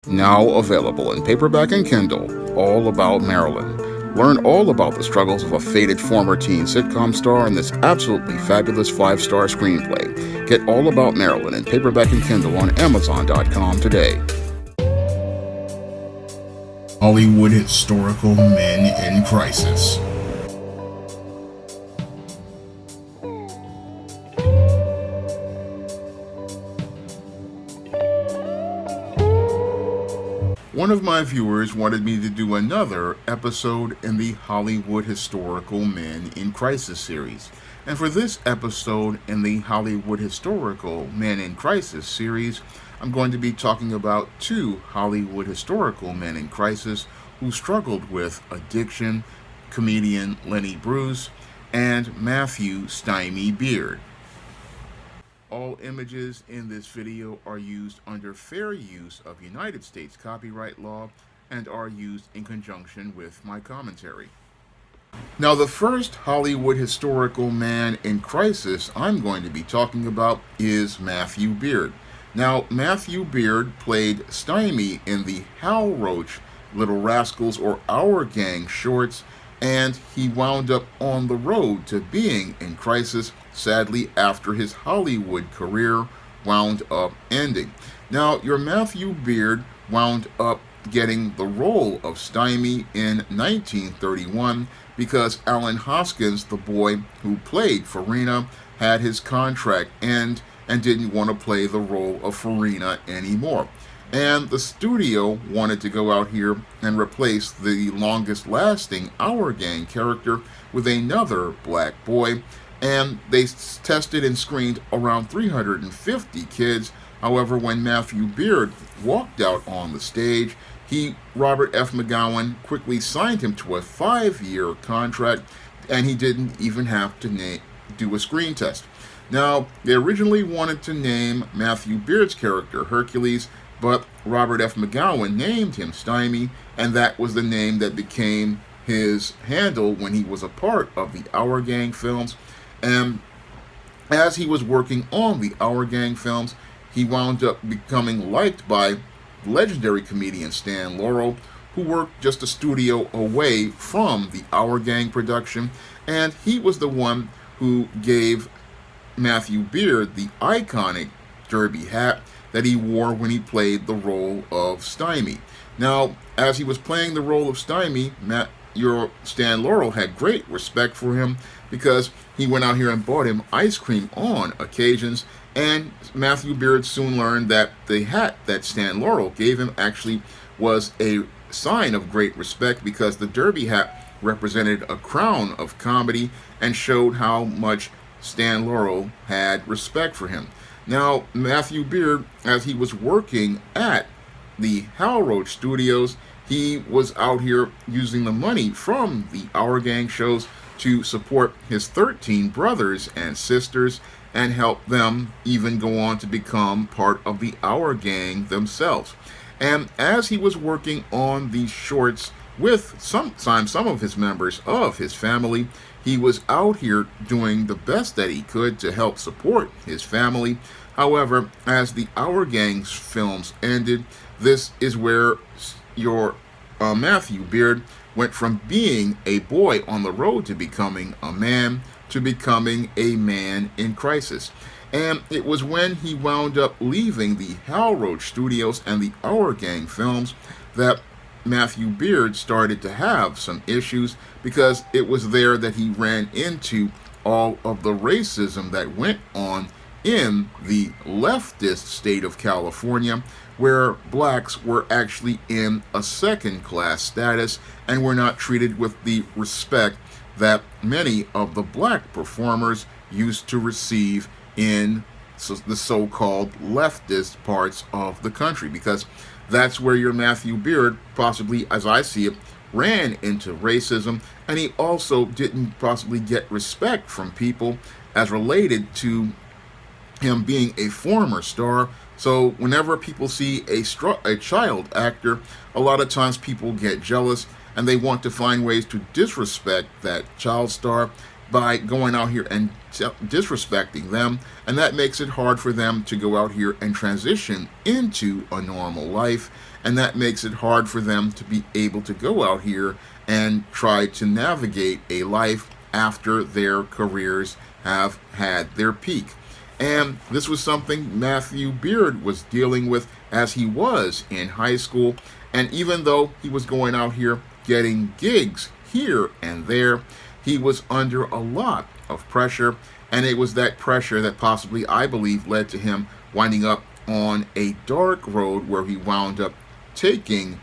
Now available in paperback and Kindle, All About Marilyn. Learn all about the struggles of a faded former teen sitcom star in this absolutely fabulous 5-star screenplay. Get All About Marilyn in paperback and Kindle on Amazon.com today. Hollywood Historical Men in Crisis. One of my viewers wanted me to do another episode in the Hollywood Historical Men in Crisis series. And for this episode in the Hollywood Historical Men in Crisis series, I'm going to be talking about two Hollywood historical men in crisis who struggled with addiction, comedian Lenny Bruce and Matthew Stymie Beard. All images in this video are used under fair use of United States copyright law and are used in conjunction with my commentary. Now, the first Hollywood historical man in crisis I'm going to be talking about is Matthew Beard. Now, Matthew Beard played Stymie in the Hal Roach Little Rascals or Our Gang shorts, and he wound up on the road to being in crisis, sadly, after his Hollywood career wound up ending. Now, your Matthew Beard wound up getting the role of Stymie in 1931 because Alan Hoskins, the boy who played Farina, had his contract end and didn't want to play the role of Farina anymore. And the studio wanted to go out here and replace the longest-lasting Our Gang character with another black boy, and they tested and screened around 350 kids. However, when Matthew Beard walked out on the stage, Robert F. McGowan quickly signed him to a 5-year contract, and he didn't even have to do a screen test. Now, they originally wanted to name Matthew Beard's character Hercules, but Robert F. McGowan named him Stymie, and that was the name that became his handle when he was a part of the Our Gang films. And as he was working on the Our Gang films, he wound up becoming liked by legendary comedian Stan Laurel, who worked just a studio away from the Our Gang production, and he was the one who gave Matthew Beard the iconic derby hat that he wore when he played the role of Stymie. Now, as he was playing the role of Stymie, Stan Laurel had great respect for him because he went out here and bought him ice cream on occasions, and Matthew Beard soon learned that the hat that Stan Laurel gave him actually was a sign of great respect because the derby hat represented a crown of comedy and showed how much Stan Laurel had respect for him. Now, Matthew Beard, as he was working at the Hal Roach Studios, he was out here using the money from the Our Gang shows to support his 13 brothers and sisters and help them even go on to become part of the Our Gang themselves. And as he was working on these shorts with sometimes some of his members of his family, he was out here doing the best that he could to help support his family. However, as the Our Gang films ended, this is where your Matthew Beard went from being a boy on the road to becoming a man to becoming a man in crisis. And it was when he wound up leaving the Hal Roach Studios and the Our Gang films that Matthew Beard started to have some issues, because it was there that he ran into all of the racism that went on in the leftist state of California, where blacks were actually in a second-class status and were not treated with the respect that many of the black performers used to receive in the so-called leftist parts of the country, because that's where your Matthew Beard, possibly as I see it, ran into racism, and he also didn't possibly get respect from people as related to him being a former star. So whenever people see a child actor, a lot of times people get jealous and they want to find ways to disrespect that child star by going out here and disrespecting them, and that makes it hard for them to go out here and transition into a normal life. and that makes it hard for them to be able to go out here and try to navigate a life after their careers have had their peak. And this was something Matthew Beard was dealing with as he was in high school. And even though he was going out here getting gigs here and there, he was under a lot of pressure. And it was that pressure that possibly, I believe, led to him winding up on a dark road where he wound up getting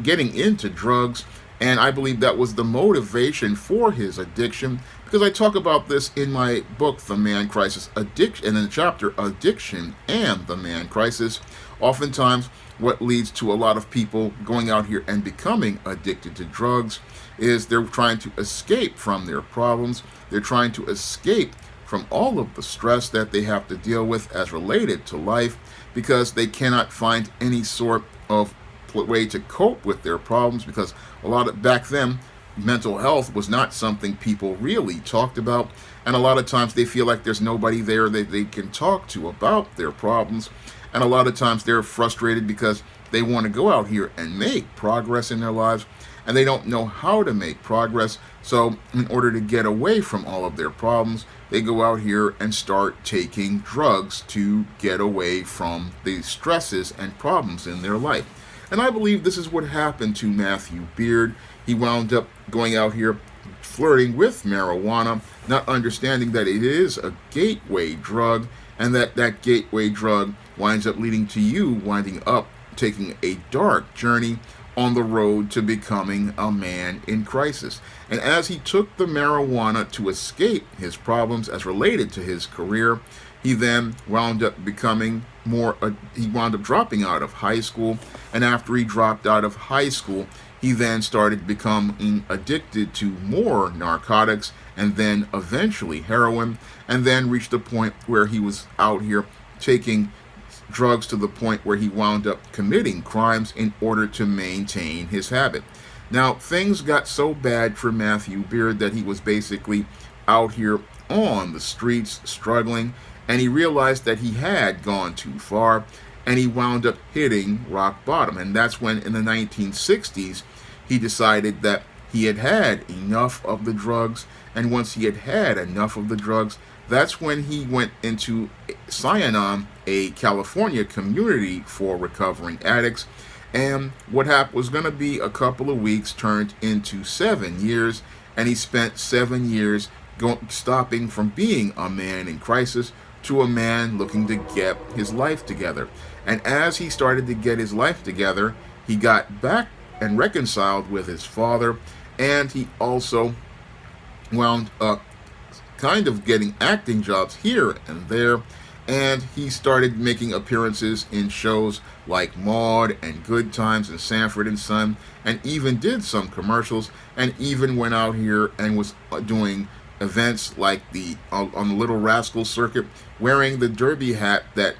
into drugs. And I believe that was the motivation for his addiction, because I talk about this in my book, The Man Crisis, Addiction, and in the chapter Addiction and the Man Crisis. Oftentimes, what leads to a lot of people going out here and becoming addicted to drugs is they're trying to escape from their problems. They're trying to escape from all of the stress that they have to deal with as related to life, because they cannot find any sort of way to cope with their problems, because a lot of back then mental health was not something people really talked about, and a lot of times they feel like there's nobody there that they can talk to about their problems, and a lot of times they're frustrated because they want to go out here and make progress in their lives, and they don't know how to make progress. So in order to get away from all of their problems, they go out here and start taking drugs to get away from the stresses and problems in their life. And I believe this is what happened to Matthew Beard. He wound up going out here flirting with marijuana, not understanding that it is a gateway drug, and that gateway drug winds up leading to you winding up taking a dark journey on the road to becoming a man in crisis. And as he took the marijuana to escape his problems as related to his career, he then wound up he wound up dropping out of high school. And after he dropped out of high school, he then started becoming addicted to more narcotics, and then eventually heroin, and then reached a point where he was out here taking drugs to the point where he wound up committing crimes in order to maintain his habit. Now, things got so bad for Matthew Beard that he was basically out here on the streets struggling, and he realized that he had gone too far, and he wound up hitting rock bottom. And that's when, in the 1960s, he decided that he had had enough of the drugs, and once he had had enough of the drugs, that's when he went into Stymie, a California community for recovering addicts. And what happened was going to be a couple of weeks turned into 7 years, and he spent 7 years stopping from being a man in crisis to a man looking to get his life together. And as he started to get his life together, he got back and reconciled with his father, and he also wound up kind of getting acting jobs here and there, and he started making appearances in shows like Maude and Good Times and Sanford and Son, and even did some commercials, and even went out here and was doing events like on the Little Rascal circuit, wearing the derby hat that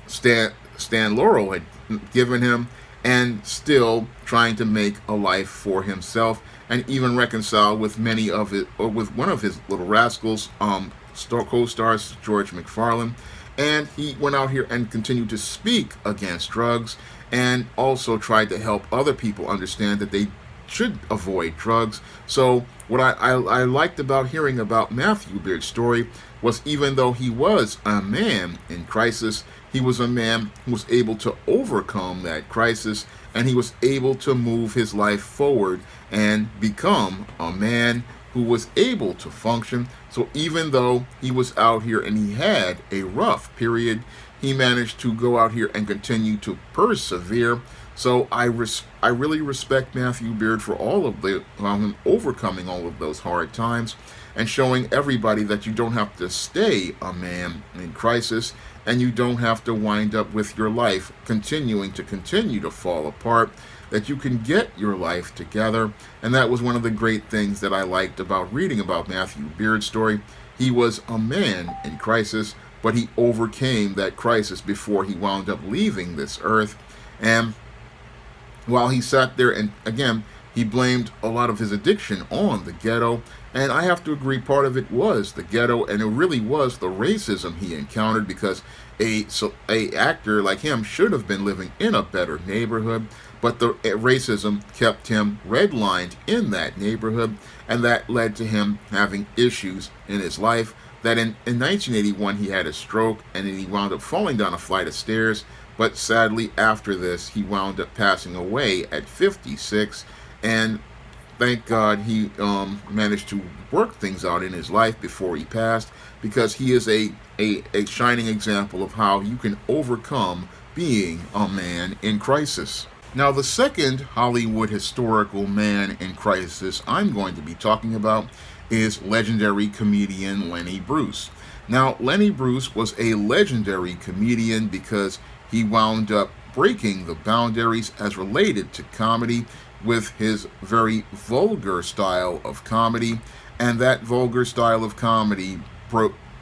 Stan Laurel had given him, and still trying to make a life for himself, and even reconcile with with one of his Little Rascals co-stars, George McFarlane. And he went out here and continued to speak against drugs, and also tried to help other people understand that they should avoid drugs. So what I liked about hearing about Matthew Beard's story was, even though he was a man in crisis, he was a man who was able to overcome that crisis, and he was able to move his life forward and become a man who was able to function. So even though he was out here and he had a rough period, he managed to go out here and continue to persevere. So I really respect Matthew Beard for all of him overcoming all of those hard times, and showing everybody that you don't have to stay a man in crisis, and you don't have to wind up with your life continue to fall apart, that you can get your life together. And that was one of the great things that I liked about reading about Matthew Beard's story. He was a man in crisis, but he overcame that crisis before he wound up leaving this earth. And while he sat there, and again, he blamed a lot of his addiction on the ghetto, and I have to agree part of it was the ghetto, and it really was the racism he encountered, because a actor like him should have been living in a better neighborhood, but the racism kept him redlined in that neighborhood, and that led to him having issues in his life. That in 1981 he had a stroke, and then he wound up falling down a flight of stairs, but sadly after this he wound up passing away at 56, and thank God he managed to work things out in his life before he passed, because he is a shining example of how you can overcome being a man in crisis. Now, the second Hollywood historical man in crisis I'm going to be talking about is legendary comedian Lenny Bruce. Now, Lenny Bruce was a legendary comedian because he wound up breaking the boundaries as related to comedy with his very vulgar style of comedy, and that vulgar style of comedy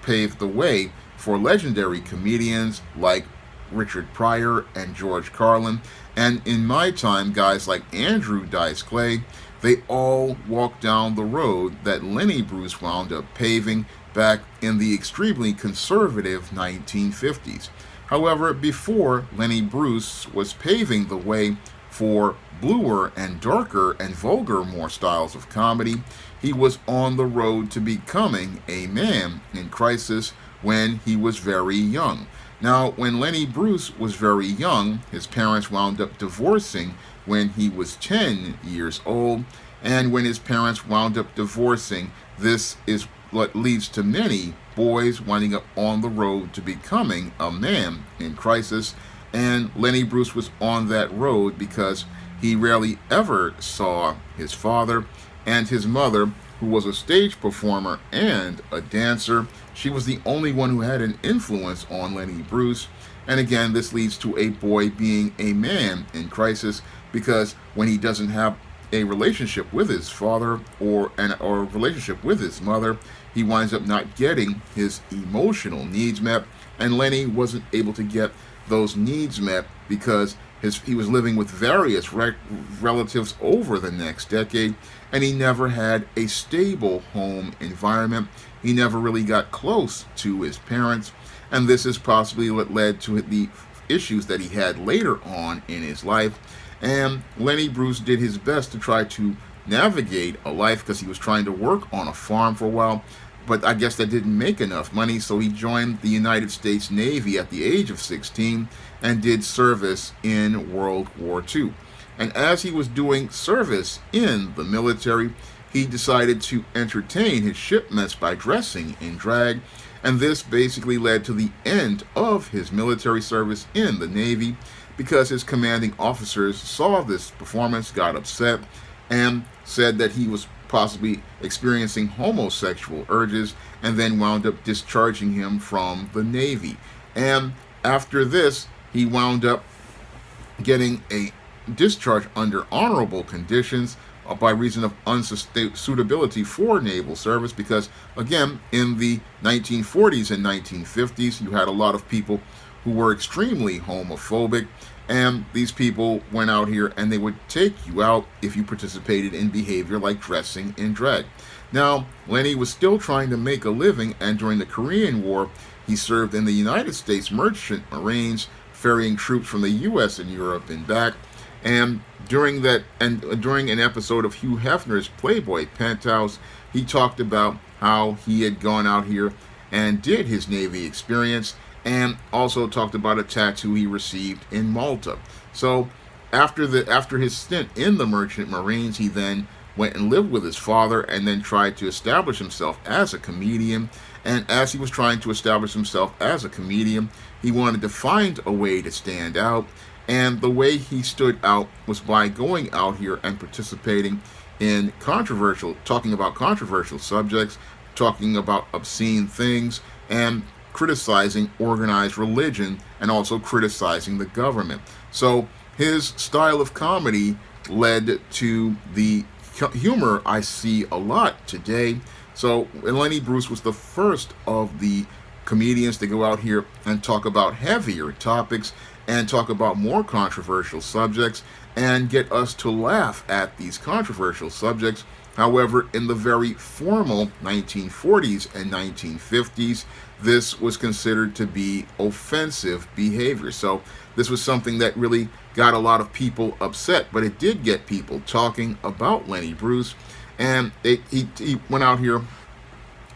paved the way for legendary comedians like Richard Pryor and George Carlin, and in my time, guys like Andrew Dice Clay. They all walked down the road that Lenny Bruce wound up paving back in the extremely conservative 1950s. However, before Lenny Bruce was paving the way for bluer and darker and vulgar more styles of comedy, he was on the road to becoming a man in crisis when he was very young. Now, when Lenny Bruce was very young, his parents wound up divorcing when he was 10 years old, and when his parents wound up divorcing, this is what leads to many boys winding up on the road to becoming a man in crisis, and Lenny Bruce was on that road because he rarely ever saw his father, and his mother, who was a stage performer and a dancer, she was the only one who had an influence on Lenny Bruce. And again, this leads to a boy being a man in crisis, because when he doesn't have a relationship with his father or a relationship with his mother, he winds up not getting his emotional needs met, and Lenny wasn't able to get those needs met because he was living with various relatives over the next decade, and he never had a stable home environment. He never really got close to his parents, and this is possibly what led to the issues that he had later on in his life. And Lenny Bruce did his best to try to navigate a life, because he was trying to work on a farm for a while, but I guess that didn't make enough money, so he joined the United States Navy at the age of 16 and did service in World War II. And as he was doing service in the military, he decided to entertain his shipmates by dressing in drag, and this basically led to the end of his military service in the Navy, because his commanding officers saw this performance, got upset, and said that he was possibly experiencing homosexual urges, and then wound up discharging him from the Navy. And after this, he wound up getting a discharge under honorable conditions by reason of unsuitability for naval service, because again, in the 1940s and 1950s, you had a lot of people who were extremely homophobic, and these people went out here and they would take you out if you participated in behavior like dressing in drag. Now, Lenny was still trying to make a living, and during the Korean War, he served in the United States Merchant Marines, ferrying troops from the U.S. and Europe and back. And during an episode of Hugh Hefner's Playboy Penthouse, he talked about how he had gone out here and did his Navy experience, and also talked about a tattoo he received in Malta. So after his stint in the Merchant Marines, he then went and lived with his father, and then tried to establish himself as a comedian. And as he was trying to establish himself as a comedian, he wanted to find a way to stand out. And the way he stood out was by going out here and participating in talking about controversial subjects, talking about obscene things, and criticizing organized religion, and also criticizing the government. So his style of comedy led to the humor I see a lot today. So Lenny Bruce was the first of the comedians to go out here and talk about heavier topics, and talk about more controversial subjects and get us to laugh at these controversial subjects. However, in the very formal 1940s and 1950s, this was considered to be offensive behavior. So this was something that really got a lot of people upset, but it did get people talking about Lenny Bruce. And he went out here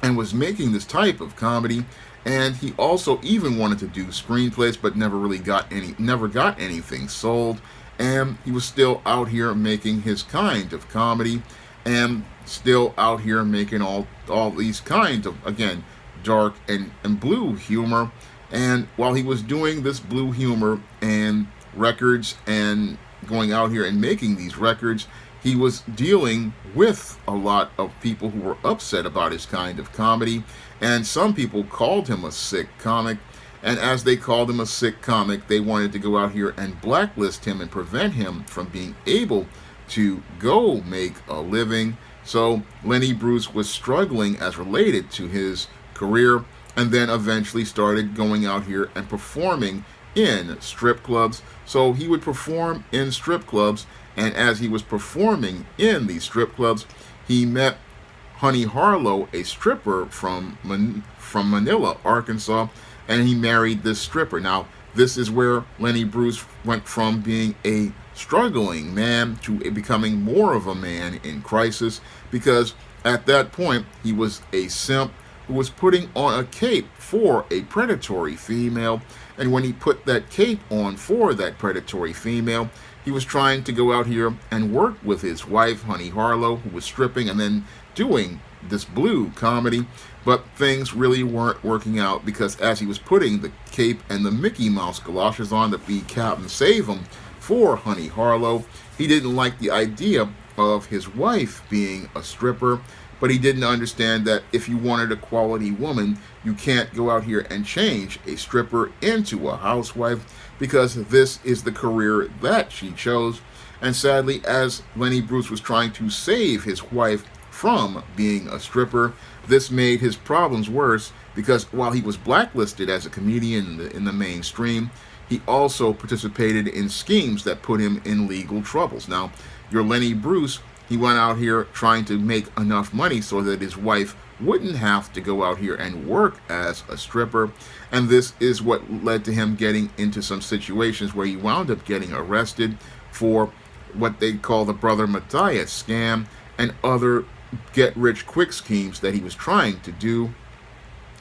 and was making this type of comedy. And he also even wanted to do screenplays, but never got anything sold. And he was still out here making his kind of comedy, and still out here making all these kinds of, again, dark and blue humor. And while he was doing this blue humor and records and going out here and making these records, he was dealing with a lot of people who were upset about his kind of comedy. And some people called him a sick comic. And as they called him a sick comic, they wanted to go out here and blacklist him and prevent him from being able to go make a living. So Lenny Bruce was struggling as related to his career, and then eventually started going out here and performing in strip clubs. So he would perform in strip clubs, and as he was performing in these strip clubs, he met Honey Harlow, a stripper from Manila, Arkansas, and he married this stripper. Now, this is where Lenny Bruce went from being a struggling man to becoming more of a man in crisis, because at that point he was a simp who was putting on a cape for a predatory female. And when he put that cape on for that predatory female, he was trying to go out here and work with his wife, Honey Harlow, who was stripping and then doing this blue comedy. But things really weren't working out, because as he was putting the cape and the Mickey Mouse galoshes on to be Captain Save-'em for Honey Harlow, he didn't like the idea of his wife being a stripper. But he didn't understand that if you wanted a quality woman, you can't go out here and change a stripper into a housewife, because this is the career that she chose. And sadly, as Lenny Bruce was trying to save his wife from being a stripper, this made his problems worse, because while he was blacklisted as a comedian in the mainstream, he also participated in schemes that put him in legal troubles. Now, your Lenny Bruce, he went out here trying to make enough money so that his wife wouldn't have to go out here and work as a stripper. And this is what led to him getting into some situations where he wound up getting arrested for what they call the Brother Matthias scam and other get-rich-quick schemes that he was trying to do.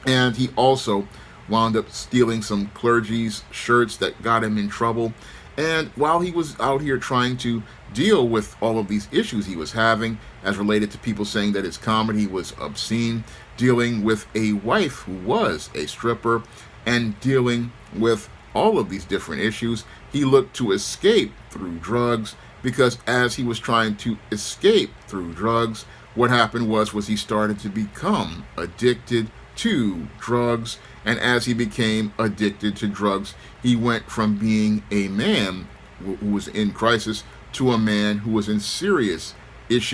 And he also wound up stealing some clergy's shirts that got him in trouble. And while he was out here trying to deal with all of these issues he was having, as related to people saying that his comedy was obscene, dealing with a wife who was a stripper, and dealing with all of these different issues, he looked to escape through drugs, because as he was trying to escape through drugs, what happened was he started to become addicted to drugs. And as he became addicted to drugs, he went from being a man who was in crisis to a man who was in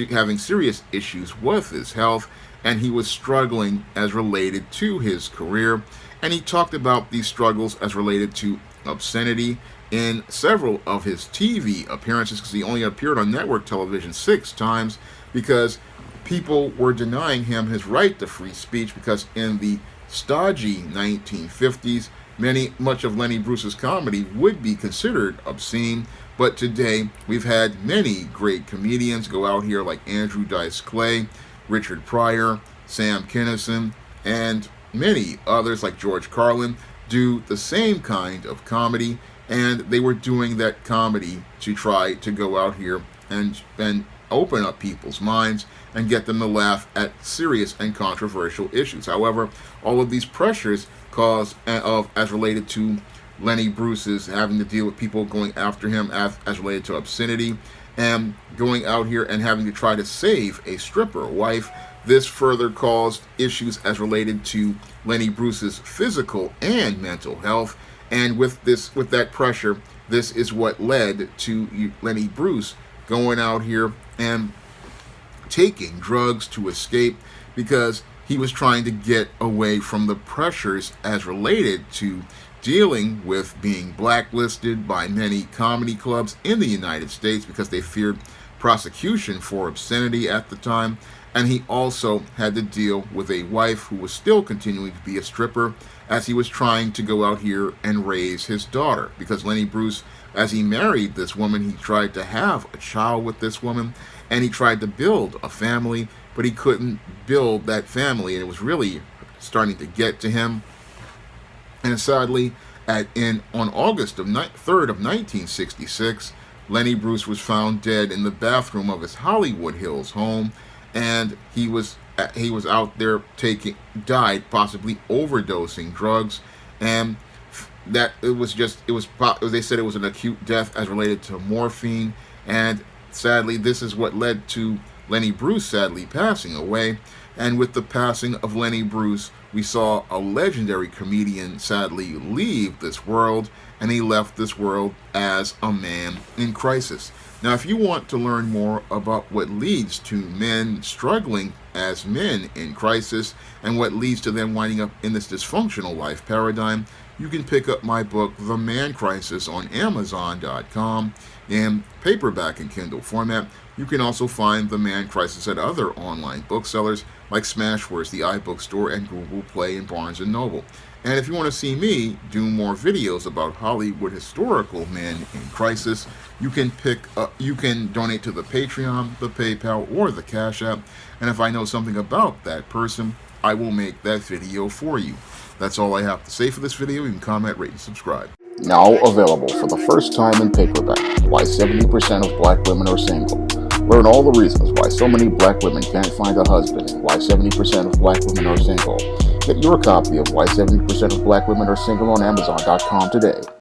having serious issues with his health, and he was struggling as related to his career. And he talked about these struggles as related to obscenity in several of his TV appearances, because he only appeared on network television 6 times, because people were denying him his right to free speech, because in the stodgy 1950s, much of Lenny Bruce's comedy would be considered obscene. But today, we've had many great comedians go out here like Andrew Dice Clay, Richard Pryor, Sam Kinison, and many others like George Carlin do the same kind of comedy. And they were doing that comedy to try to go out here and open up people's minds and get them to laugh at serious and controversial issues. However, all of these pressures as related to Lenny Bruce's having to deal with people going after him as related to obscenity, and going out here and having to try to save a stripper wife, this further caused issues as related to Lenny Bruce's physical and mental health. And with that pressure, this is what led to Lenny Bruce going out here and taking drugs to escape, because he was trying to get away from the pressures as related to dealing with being blacklisted by many comedy clubs in the United States because they feared prosecution for obscenity at the time. And he also had to deal with a wife who was still continuing to be a stripper as he was trying to go out here and raise his daughter. Because Lenny Bruce, as he married this woman, he tried to have a child with this woman, and he tried to build a family, but he couldn't build that family, and it was really starting to get to him. And sadly, on August 3rd of 1966, Lenny Bruce was found dead in the bathroom of his Hollywood Hills home, and he was out there died possibly overdosing drugs, and that they said it was an acute death as related to morphine, and sadly this is what led to Lenny Bruce sadly passing away. And with the passing of Lenny Bruce, we saw a legendary comedian sadly leave this world, and he left this world as a man in crisis. Now, if you want to learn more about what leads to men struggling as men in crisis and what leads to them winding up in this dysfunctional life paradigm, you can pick up my book, The Man Crisis, on Amazon.com in paperback and Kindle format. You can also find The Man Crisis at other online booksellers like Smashwords, the iBookstore, and Google Play and Barnes & Noble. And if you want to see me do more videos about Hollywood historical men in crisis, you can donate to the Patreon, the PayPal, or the Cash App. And if I know something about that person, I will make that video for you. That's all I have to say for this video. You can comment, rate, and subscribe. Now available for the first time in paperback, Why 70% of Black Women Are Single. Learn all the reasons why so many black women can't find a husband and why 70% of black women are single. Get your copy of Why 70% of Black Women Are Single on Amazon.com today.